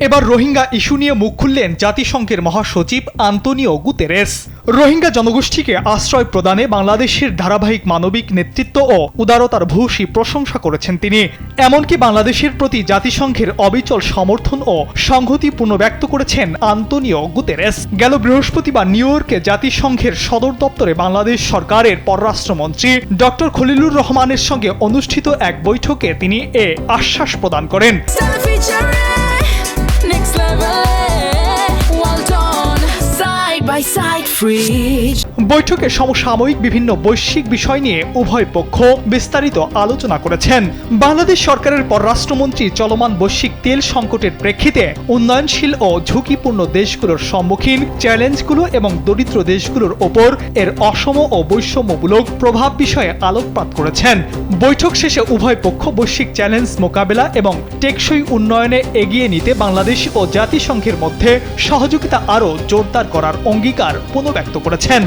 এবার রোহিঙ্গা ইস্যু নিয়ে মুখ খুললেন জাতিসংঘের মহাসচিব আন্তোনিও গুতেরেস। রোহিঙ্গা জনগোষ্ঠীকে আশ্রয় প্রদানে বাংলাদেশের ধারাবাহিক মানবিক নেতৃত্ব ও উদারতার ভূয়সী প্রশংসা করেছেন তিনি। এমনকি বাংলাদেশের প্রতি জাতিসংঘের অবিচল সমর্থন ও সংহতি পুনর্ব্যক্ত করেছেন আন্তোনিও গুতেরেস। গেল বৃহস্পতিবার নিউ ইয়র্কে জাতিসংঘের সদর দপ্তরে বাংলাদেশ সরকারের পররাষ্ট্রমন্ত্রী ডক্টর খলিলুর রহমানের সঙ্গে অনুষ্ঠিত এক বৈঠকে তিনি এ আশ্বাস প্রদান করেন। বৈঠকে সমসাময়িক বিভিন্ন বৈশ্বিক বিষয় নিয়ে উভয় পক্ষ বিস্তারিত আলোচনা করেছেন। বাংলাদেশ সরকারের পররাষ্ট্রমন্ত্রী চলমান বৈশ্বিক তেল সংকটের প্রেক্ষিতে উন্নয়নশীল ও ঝুঁকিপূর্ণ দেশগুলোর সম্মুখীন চ্যালেঞ্জগুলো এবং দরিদ্র দেশগুলোর ওপর এর অসম ও বৈষম্যমূলক প্রভাব বিষয়ে আলোকপাত করেছেন। বৈঠক শেষে উভয় পক্ষ বৈশ্বিক চ্যালেঞ্জ মোকাবেলা এবং টেকসই উন্নয়নে এগিয়ে নিতে বাংলাদেশ ও জাতিসংঘের মধ্যে সহযোগিতা আরও জোরদার করার অঙ্গীকার পুনর্ব্যক্ত করেছেন।